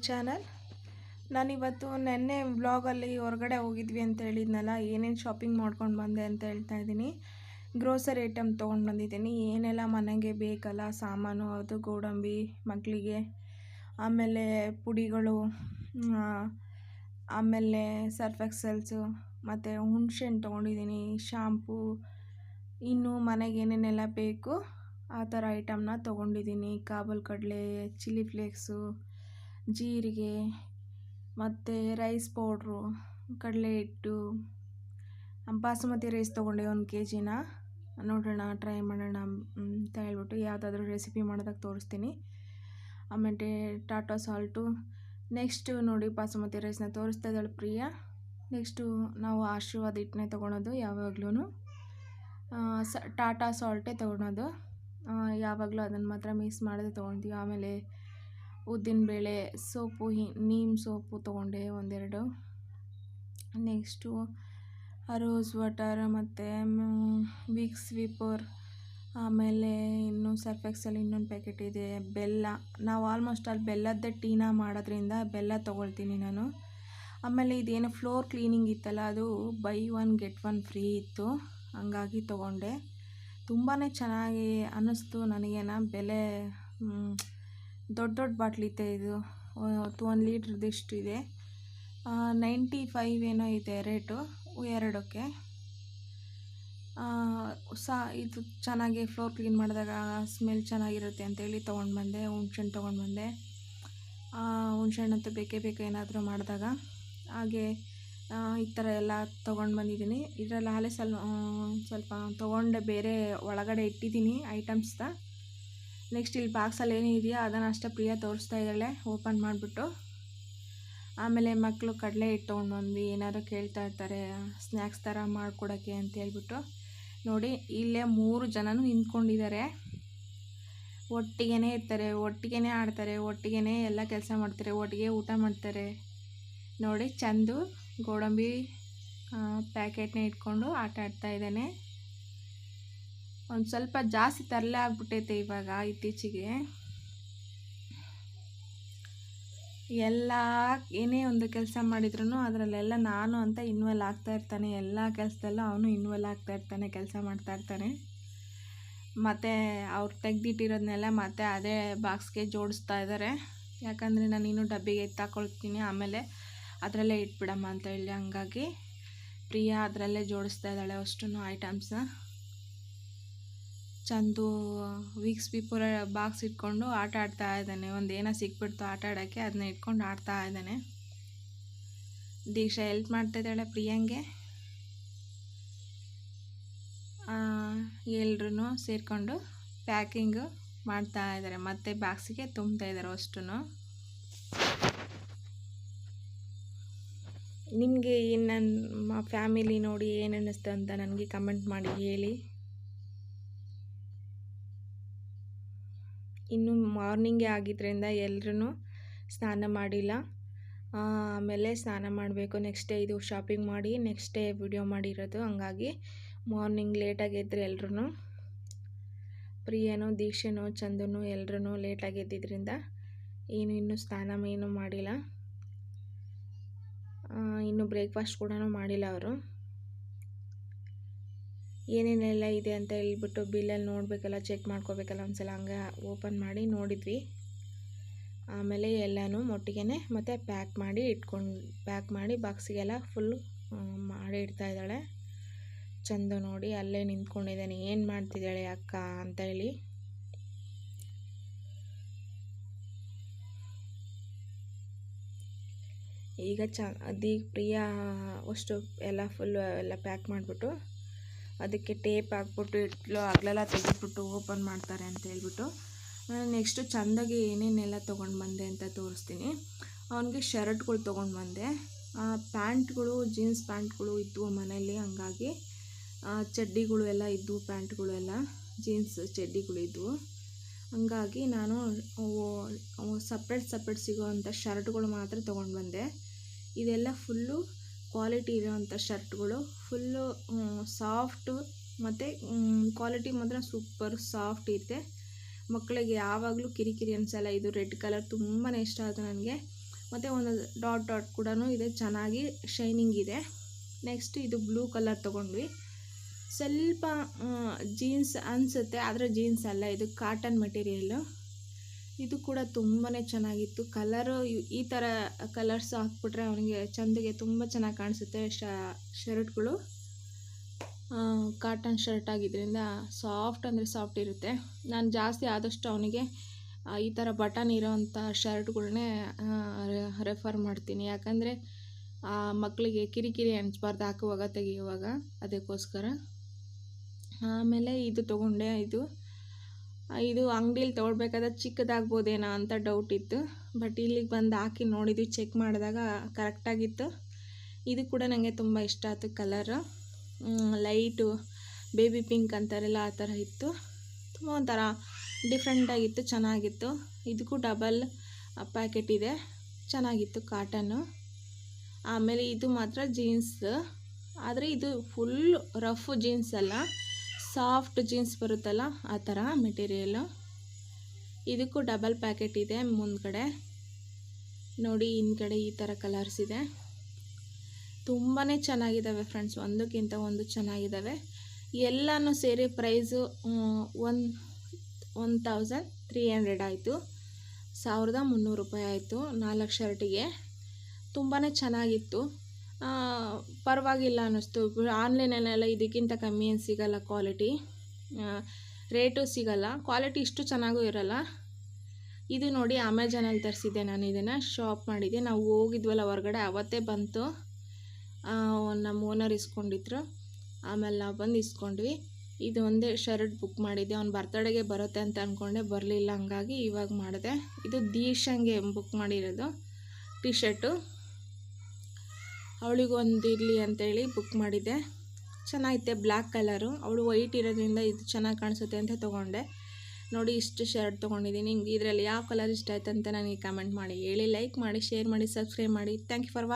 Channel. ನಾನಿವತ್ತು ನೆನ್ನೆ ವ್ಲಾಗಲ್ಲಿ ಹೊರಗಡೆ ಹೋಗಿದ್ವಿ ಅಂತ ಹೇಳಿದ್ನಲ್ಲ, ಏನೇನು ಶಾಪಿಂಗ್ ಮಾಡ್ಕೊಂಡು ಬಂದೆ ಅಂತ ಹೇಳ್ತಾ ಇದ್ದೀನಿ. ಗ್ರೋಸರಿ ಐಟಮ್ ತೊಗೊಂಡು ಬಂದಿದ್ದೀನಿ. ಏನೆಲ್ಲ ಮನೆಗೆ ಬೇಕಲ್ಲ ಸಾಮಾನು, ಅದು ಗೋಡಂಬಿ ಮಕ್ಕಳಿಗೆ, ಆಮೇಲೆ ಪುಡಿಗಳು, ಆಮೇಲೆ ಸರ್ಫ್ ಎಕ್ಸೆಲ್ಸು, ಮತ್ತು ಹುಣಸೆಹಣ್ಣು ತೊಗೊಂಡಿದ್ದೀನಿ, ಶಾಂಪೂ, ಇನ್ನು ಮನೆಗೆ ಏನೇನೆಲ್ಲ ಬೇಕು ಆ ಥರ ಐಟಮ್ನ ತೊಗೊಂಡಿದ್ದೀನಿ. ಕಾಬೂಲ್ ಕಡಲೆ, ಚಿಲ್ಲಿ ಫ್ಲೇಕ್ಸು, ಜೀರಿಗೆ, ಮತ್ತು ರೈಸ್ ಪೌಡ್ರು, ಕಡಲೆ ಹಿಟ್ಟು, ಬಾಸುಮತಿ ರೈಸ್ ತೊಗೊಂಡೆ 1 kg. ನೋಡೋಣ, ಟ್ರೈ ಮಾಡೋಣ ಅಂತ ಹೇಳ್ಬಿಟ್ಟು ಯಾವುದಾದ್ರೂ ರೆಸಿಪಿ ಮಾಡೋದಾಗ ತೋರಿಸ್ತೀನಿ. ಆಮೇಲೆ ಟಾಟಾ ಸಾಲ್ಟು. ನೆಕ್ಸ್ಟು ನೋಡಿ, ಬಾಸುಮತಿ ರೈಸ್ನ ತೋರಿಸ್ತಾ ಇದ್ದಾಳೆ ಪ್ರಿಯಾ. ನೆಕ್ಸ್ಟು ನಾವು ಆಶೀರ್ವಾದ ಹಿಟ್ಟನ್ನೇ ತೊಗೊಳೋದು ಯಾವಾಗ್ಲೂ. ಟಾಟಾ ಸಾಲ್ಟೇ ತೊಗೊಳೋದು ಯಾವಾಗಲೂ, ಅದನ್ನು ಮಾತ್ರ ಮಿಕ್ಸ್ ಮಾಡದೆ ತೊಗೊಳ್ತೀವಿ. ಆಮೇಲೆ ಉದ್ದಿನಬೇಳೆ ಸೋಪು, ನೀಮ್ ಸೋಪು ತೊಗೊಂಡೆ 1-2. ನೆಕ್ಸ್ಟು ರೋಸ್ ವಾಟರ್, ಮತ್ತು ವಿಕ್ಸ್ ವಿಪರ್, ಆಮೇಲೆ ಇನ್ನು ಸರ್ಫ್ ಎಕ್ಸೆಲ್ ಇನ್ನೊಂದು ಪ್ಯಾಕೆಟ್ ಇದೆ. ಬೆಲ್ಲ, ನಾವು ಆಲ್ಮೋಸ್ಟ್ ಅಲ್ಲಿ ಬೆಲ್ಲದ್ದೇ ಟೀನ ಮಾಡೋದ್ರಿಂದ ಬೆಲ್ಲ ತೊಗೊಳ್ತೀನಿ ನಾನು. ಆಮೇಲೆ ಇದೇನು ಫ್ಲೋರ್ ಕ್ಲೀನಿಂಗ್ ಇತ್ತಲ್ಲ, ಅದು ಬೈ 1 get 1 ಫ್ರೀ ಇತ್ತು, ಹಂಗಾಗಿ ತೊಗೊಂಡೆ. ತುಂಬಾ ಚೆನ್ನಾಗಿ ಅನ್ನಿಸ್ತು ನನಗೇನ. ಬೆಲೆ ದೊಡ್ಡ ಬಾಟ್ಲಿತ್ತೆ ಇದು, 1 ಲೀಟ್ರದಿಷ್ಟು ಇದೆ. 95 ಏನೋ ಇದೆ ರೇಟು 2ಕ್ಕೆ. ಇದು ಚೆನ್ನಾಗಿ ಫ್ಲೋರ್ ಕ್ಲೀನ್ ಮಾಡಿದಾಗ ಸ್ಮೆಲ್ ಚೆನ್ನಾಗಿರುತ್ತೆ ಅಂತೇಳಿ ತೊಗೊಂಡು ಬಂದೆ. ಹುಣ್ಸೆಹಣ್ಣು ತೊಗೊಂಡು ಬಂದೆ. ಹುಣ್ಸೆಹಣ್ಣಂತೂ ಬೇಕೇ ಬೇಕು ಏನಾದರೂ ಮಾಡಿದಾಗ. ಹಾಗೆ ಈ ಥರ ಎಲ್ಲ ತೊಗೊಂಡು ಬಂದಿದ್ದೀನಿ. ಇದರಲ್ಲಿ ಹಾಲೆ ಸ್ವಲ್ಪ ತೊಗೊಂಡೆ, ಬೇರೆ ಒಳಗಡೆ ಇಟ್ಟಿದ್ದೀನಿ ಐಟಮ್ಸ್ನ. ನೆಕ್ಸ್ಟ್ ಇಲ್ಲಿ ಬಾಕ್ಸಲ್ಲಿ ಏನಿದೆಯೋ ಅದನ್ನು ಅಷ್ಟೇ ಪ್ರಿಯಾ ತೋರಿಸ್ತಾ ಇದ್ದಾಳೆ ಓಪನ್ ಮಾಡಿಬಿಟ್ಟು. ಆಮೇಲೆ ಮಕ್ಕಳು ಕಡಲೆ ಹಿಟ್ಟು ತೊಗೊಂಡು ಬಂದ್ವಿ, ಏನಾದರೂ ಕೇಳ್ತಾ ಇರ್ತಾರೆ ಸ್ನ್ಯಾಕ್ಸ್ ಥರ ಮಾಡಿಕೊಡೋಕ್ಕೆ ಅಂತ ಹೇಳ್ಬಿಟ್ಟು. ನೋಡಿ, ಇಲ್ಲೇ 3 ಜನನೂ ನಿಂತ್ಕೊಂಡಿದ್ದಾರೆ. ಒಟ್ಟಿಗೆ ಇರ್ತಾರೆ, ಒಟ್ಟಿಗೆ ಆಡ್ತಾರೆ, ಒಟ್ಟಿಗೆ ಎಲ್ಲ ಕೆಲಸ ಮಾಡ್ತಾರೆ, ಒಟ್ಟಿಗೆ ಊಟ ಮಾಡ್ತಾರೆ. ನೋಡಿ, ಚಂದು ಗೋಡಂಬಿ ಪ್ಯಾಕೆಟ್ನ ಇಟ್ಕೊಂಡು ಆಟ ಆಡ್ತಾ ಇದ್ದಾನೆ. ಒಂದು ಸ್ವಲ್ಪ ಜಾಸ್ತಿ ತರಲೆ ಆಗ್ಬಿಟ್ಟೈತೆ ಇವಾಗ ಇತ್ತೀಚೆಗೆ. ಎಲ್ಲ ಏನೇ ಒಂದು ಕೆಲಸ ಮಾಡಿದ್ರು ಅದರಲ್ಲೆಲ್ಲ ನಾನು ಅಂತ ಇನ್ವಾಲ್ವ್ ಆಗ್ತಾ ಇರ್ತಾನೆ. ಎಲ್ಲ ಕೆಲಸದಲ್ಲೂ ಅವನು ಇನ್ವಾಲ್ವ್ ಆಗ್ತಾ ಇರ್ತಾನೆ, ಕೆಲಸ ಮಾಡ್ತಾ ಇರ್ತಾನೆ. ಮತ್ತು ಅವ್ರು ತೆಗೆದಿಟ್ಟಿರೋದನ್ನೆಲ್ಲ ಮತ್ತೆ ಅದೇ ಬಾಕ್ಸ್ಗೆ ಜೋಡಿಸ್ತಾ ಇದ್ದಾರೆ. ಯಾಕಂದರೆ ನಾನು ಇನ್ನೂ ಡಬ್ಬಿಗೆ ಎತ್ತಾಕೊಳ್ತೀನಿ, ಆಮೇಲೆ ಅದರಲ್ಲೇ ಇಟ್ಬಿಡಮ್ಮ ಅಂತ ಹೇಳಿ. ಹಂಗಾಗಿ ಪ್ರಿಯಾ ಅದರಲ್ಲೇ ಜೋಡಿಸ್ತಾ ಇದ್ದಾಳೆ ಅಷ್ಟು ಐಟಮ್ಸ್ನ. ಚಂದು ವೀಕ್ಸ್ ಪೀಪರ್ ಬಾಕ್ಸ್ ಇಟ್ಕೊಂಡು ಆಟ ಆಡ್ತಾ ಇದ್ದಾನೆ. ಒಂದು ಏನೋ ಸಿಕ್ಬಿಡ್ತು ಆಟ ಆಡೋಕ್ಕೆ, ಅದನ್ನ ಇಟ್ಕೊಂಡು ಆಡ್ತಾ ಇದ್ದಾನೆ. ದೀಕ್ಷಾ ಹೆಲ್ಪ್ ಮಾಡ್ತಾ ಇದ್ದಾಳೆ ಪ್ರಿಯಾಂಗೆ. ಎಲ್ರೂ ಸೇರಿಕೊಂಡು ಪ್ಯಾಕಿಂಗು ಮಾಡ್ತಾ ಇದ್ದಾರೆ, ಮತ್ತು ಬಾಕ್ಸಿಗೆ ತುಂಬ್ತಾ ಇದ್ದಾರೆ ಅಷ್ಟು. ನಿಮಗೆ ನನ್ನ ಫ್ಯಾಮಿಲಿ ನೋಡಿ ಏನು ಅನ್ನಿಸ್ತು ಅಂತ ನನಗೆ ಕಮೆಂಟ್ ಮಾಡಿ ಹೇಳಿ. ಇನ್ನು ಮಾರ್ನಿಂಗೇ ಆಗಿದ್ದರಿಂದ ಎಲ್ಲರೂ ಸ್ನಾನ ಮಾಡಿಲ್ಲ. ಆಮೇಲೆ ಸ್ನಾನ ಮಾಡಬೇಕು. ನೆಕ್ಸ್ಟ್ ಡೇ ಇದು ಶಾಪಿಂಗ್ ಮಾಡಿ ನೆಕ್ಸ್ಟ್ ಡೇ ವಿಡಿಯೋ ಮಾಡಿರೋದು, ಹಂಗಾಗಿ ಮಾರ್ನಿಂಗ್ ಲೇಟಾಗಿ ಎದ್ದರು ಎಲ್ಲರೂ. ಪ್ರಿಯನೂ, ದೀಕ್ಷೆನೂ, ಚಂದನು ಎಲ್ಲರೂ ಲೇಟಾಗಿ ಎದ್ದಿದ್ದರಿಂದ ಇನ್ನೂ ಸ್ನಾನ ಏನೂ ಮಾಡಿಲ್ಲ. ಇನ್ನು ಬ್ರೇಕ್ಫಾಸ್ಟ್ ಕೂಡ ಮಾಡಿಲ್ಲ ಅವರು. ಏನೇನೆಲ್ಲ ಇದೆ ಅಂತ ಹೇಳ್ಬಿಟ್ಟು ಬಿಲ್ಲಲ್ಲಿ ನೋಡಬೇಕಲ್ಲ, ಚೆಕ್ ಮಾಡ್ಕೋಬೇಕಲ್ಲ ಒಂದ್ಸಲ, ಹಂಗೆ ಓಪನ್ ಮಾಡಿ ನೋಡಿದ್ವಿ. ಆಮೇಲೆ ಎಲ್ಲನೂ ಒಟ್ಟಿಗೆ ಮತ್ತು ಪ್ಯಾಕ್ ಮಾಡಿ ಬಾಕ್ಸಿಗೆಲ್ಲ ಫುಲ್ ಮಾಡಿ ಇಡ್ತಾ ಇದ್ದಾಳೆ. ಚಂದ ನೋಡಿ ಅಲ್ಲೇ ನಿಂತ್ಕೊಂಡಿದ್ದಾನೆ, ಏನು ಮಾಡ್ತಿದ್ದಾಳೆ ಅಕ್ಕ ಅಂತ ಹೇಳಿ. ಈಗ ಪ್ರಿಯಾ ಅಷ್ಟು ಎಲ್ಲ ಫುಲ್ಲು ಎಲ್ಲ ಪ್ಯಾಕ್ ಮಾಡಿಬಿಟ್ಟು ಅದಕ್ಕೆ ಟೇಪ್ ಹಾಕ್ಬಿಟ್ಟು ಅಗಲೆಲ್ಲ ತೆಗೆದ್ಬಿಟ್ಟು ಓಪನ್ ಮಾಡ್ತಾರೆ ಅಂತ ಹೇಳ್ಬಿಟ್ಟು. ನೆಕ್ಸ್ಟು ಚಂದಾಗಿ ಏನೇನೆಲ್ಲ ತೊಗೊಂಡು ಬಂದೆ ಅಂತ ತೋರಿಸ್ತೀನಿ. ಅವನಿಗೆ ಶರ್ಟ್ಗಳು ತೊಗೊಂಡು ಬಂದೆ. ಪ್ಯಾಂಟ್ಗಳು, ಜೀನ್ಸ್ ಪ್ಯಾಂಟ್ಗಳು ಇದ್ದವು ಮನೆಯಲ್ಲಿ, ಹಂಗಾಗಿ ಚಡ್ಡಿಗಳು ಎಲ್ಲ ಇದ್ದವು, ಪ್ಯಾಂಟ್ಗಳು ಎಲ್ಲ ಜೀನ್ಸ್ ಚಡ್ಡಿಗಳು ಇದ್ದವು. ಹಂಗಾಗಿ ನಾನು ಸಪ್ರೇಟ್ ಸಿಗೋವಂಥ ಶರ್ಟ್ಗಳು ಮಾತ್ರ ತೊಗೊಂಡು ಬಂದೆ. ಇದೆಲ್ಲ ಫುಲ್ಲು ಕ್ವಾಲಿಟಿ ಇರೋವಂಥ ಶರ್ಟ್ಗಳು, ಫುಲ್ಲು ಸಾಫ್ಟು, ಮತ್ತು ಕ್ವಾಲಿಟಿ ಮಾತ್ರ ಸೂಪರ್ ಸಾಫ್ಟ್ ಇದೆ. ಮಕ್ಕಳಿಗೆ ಯಾವಾಗಲೂ ಕಿರಿಕಿರಿ ಅನಿಸಲ್ಲ. ಇದು ರೆಡ್ ಕಲರ್ ತುಂಬಾ ಇಷ್ಟ ಆಯಿತು ನನಗೆ. ಮತ್ತು ಒಂದು ಡಾಟ್ ಡಾಟ್ ಕೂಡ ಇದೆ, ಚೆನ್ನಾಗಿ ಶೈನಿಂಗ್ ಇದೆ. ನೆಕ್ಸ್ಟ್ ಇದು ಬ್ಲೂ ಕಲರ್ ತೊಗೊಂಡ್ವಿ. ಸ್ವಲ್ಪ ಜೀನ್ಸ್ ಅನಿಸುತ್ತೆ, ಆದರೆ ಜೀನ್ಸ್ ಅಲ್ಲ, ಇದು ಕಾಟನ್ ಮೆಟೀರಿಯಲ್ಲು. ಇದು ಕೂಡ ತುಂಬಾ ಚೆನ್ನಾಗಿತ್ತು. ಕಲರು ಈ ಥರ ಕಲರ್ಸ್ ಹಾಕ್ಬಿಟ್ರೆ ಅವನಿಗೆ ಚಂದಿಗೆ ತುಂಬ ಚೆನ್ನಾಗಿ ಕಾಣಿಸುತ್ತೆ. ಶರ್ಟ್ಗಳು ಕಾಟನ್ ಶರ್ಟ್ ಆಗಿದ್ದರಿಂದ ಸಾಫ್ಟ್ ಅಂದರೆ ಸಾಫ್ಟ್ ಇರುತ್ತೆ. ನಾನು ಜಾಸ್ತಿ ಆದಷ್ಟು ಅವನಿಗೆ ಈ ಥರ ಬಟನ್ ಇರೋವಂಥ ಶರ್ಟ್ಗಳನ್ನೇ ರೆಫರ್ ಮಾಡ್ತೀನಿ. ಯಾಕಂದರೆ ಮಕ್ಕಳಿಗೆ ಕಿರಿಕಿರಿ ಅನಿಸ್ಬಾರ್ದು ಹಾಕುವಾಗ ತೆಗೆಯುವಾಗ, ಅದಕ್ಕೋಸ್ಕರ. ಆಮೇಲೆ ಇದು ತೊಗೊಂಡೆ. ಇದು ಅಂಗಡೀಲಿ ತೊಗೊಳ್ಬೇಕಾದ್ರೆ ಚಿಕ್ಕದಾಗ್ಬೋದೇನೋ ಅಂತ ಡೌಟ್ ಇತ್ತು. ಬಟ್ ಇಲ್ಲಿಗೆ ಬಂದು ಹಾಕಿ ನೋಡಿದ್ವಿ, ಚೆಕ್ ಮಾಡಿದಾಗ ಕರೆಕ್ಟಾಗಿತ್ತು. ಇದು ಕೂಡ ನನಗೆ ತುಂಬ ಇಷ್ಟ ಆಯಿತು. ಕಲರು ಲೈಟು ಬೇಬಿ ಪಿಂಕ್ ಅಂತಾರಲ್ಲ ಆ ಥರ ಇತ್ತು. ತುಂಬ ಒಂಥರ ಡಿಫ್ರೆಂಟಾಗಿತ್ತು, ಚೆನ್ನಾಗಿತ್ತು. ಇದಕ್ಕೂ ಡಬಲ್ ಪ್ಯಾಕೆಟ್ ಇದೆ, ಚೆನ್ನಾಗಿತ್ತು ಕಾಟನ್ನು. ಆಮೇಲೆ ಇದು ಮಾತ್ರ ಜೀನ್ಸ್, ಆದರೆ ಇದು ಫುಲ್ ರಫ್ ಜೀನ್ಸ್ ಅಲ್ಲ, ಸಾಫ್ಟ್ ಜೀನ್ಸ್ ಬರುತ್ತಲ್ಲ ಆ ಥರ ಮೆಟೀರಿಯಲ್ಲು. ಇದಕ್ಕೂ ಡಬಲ್ ಪ್ಯಾಕೆಟ್ ಇದೆ. ಮುಂದ್ಗಡೆ ನೋಡಿ, ಹಿಂದ್ಗಡೆ ಈ ಥರ ಕಲರ್ಸ್ ಇದೆ. ತುಂಬಾ ಚೆನ್ನಾಗಿದ್ದಾವೆ ಫ್ರೆಂಡ್ಸ್, ಒಂದಕ್ಕಿಂತ ಒಂದು ಚೆನ್ನಾಗಿದ್ದಾವೆ. ಎಲ್ಲನೂ ಸೇರಿ ಪ್ರೈಸು 1300 ಆಯಿತು. 1300 ರೂಪಾಯಿ ಆಯಿತು 4 ಶರ್ಟಿಗೆ. ತುಂಬಾ ಚೆನ್ನಾಗಿತ್ತು, ಪರವಾಗಿಲ್ಲ ಅನ್ನಿಸ್ತು. ಆನ್ಲೈನಲ್ಲೆಲ್ಲ ಇದಕ್ಕಿಂತ ಕಮ್ಮಿ ಏನು ಸಿಗಲ್ಲ, ಕ್ವಾಲಿಟಿ ರೇಟು ಸಿಗಲ್ಲ, ಕ್ವಾಲಿಟಿ ಇಷ್ಟು ಚೆನ್ನಾಗೂ ಇರಲ್ಲ. ಇದು ನೋಡಿ ಅಮೆಜಾನಲ್ಲಿ ತರಿಸಿದ್ದೆ ನಾನು. ಇದನ್ನು ಶಾಪ್ ಮಾಡಿದ್ದೆ, ನಾವು ಹೋಗಿದ್ವಲ್ಲ ಹೊರಗಡೆ, ಅವತ್ತೇ ಬಂತು. ನಮ್ಮ ಓನರ್ ಇಸ್ಕೊಂಡಿದ್ರು, ಆಮೇಲೆ ನಾವು ಬಂದು ಇಸ್ಕೊಂಡ್ವಿ. ಇದು ಒಂದೇ ಶರ್ಟ್ ಬುಕ್ ಮಾಡಿದ್ದೆ, ಅವ್ನ ಬರ್ತಡೆಗೆ ಬರುತ್ತೆ ಅಂತ ಅಂದ್ಕೊಂಡೆ, ಬರಲಿಲ್ಲ, ಹಂಗಾಗಿ ಇವಾಗ ಮಾಡಿದೆ. ಇದು ದೀಶಂಗೆ ಬುಕ್ ಮಾಡಿರೋದು ಟಿ ಶರ್ಟು, ಅವಳಿಗೊಂದು ಇರಲಿ ಅಂತೇಳಿ ಬುಕ್ ಮಾಡಿದ್ದೆ. ಚೆನ್ನಾಗಿತ್ತೆ, ಬ್ಲ್ಯಾಕ್ ಕಲರು. ಅವಳು ವೈಟ್ ಇರೋದ್ರಿಂದ ಇದು ಚೆನ್ನಾಗಿ ಕಾಣಿಸುತ್ತೆ ಅಂತ ತೊಗೊಂಡೆ. ನೋಡಿ, ಇಷ್ಟು ಶರ್ಟ್ ತೊಗೊಂಡಿದ್ದೀನಿ. ನಿಮ್ಗೆ ಇದರಲ್ಲಿ ಯಾವ ಕಲರ್ ಇಷ್ಟ ಆಯ್ತು ಅಂತ ನನಗೆ ಕಮೆಂಟ್ ಮಾಡಿ ಹೇಳಿ. ಲೈಕ್ ಮಾಡಿ, ಶೇರ್ ಮಾಡಿ, ಸಬ್ಸ್ಕ್ರೈಬ್ ಮಾಡಿ. Thank you for watching.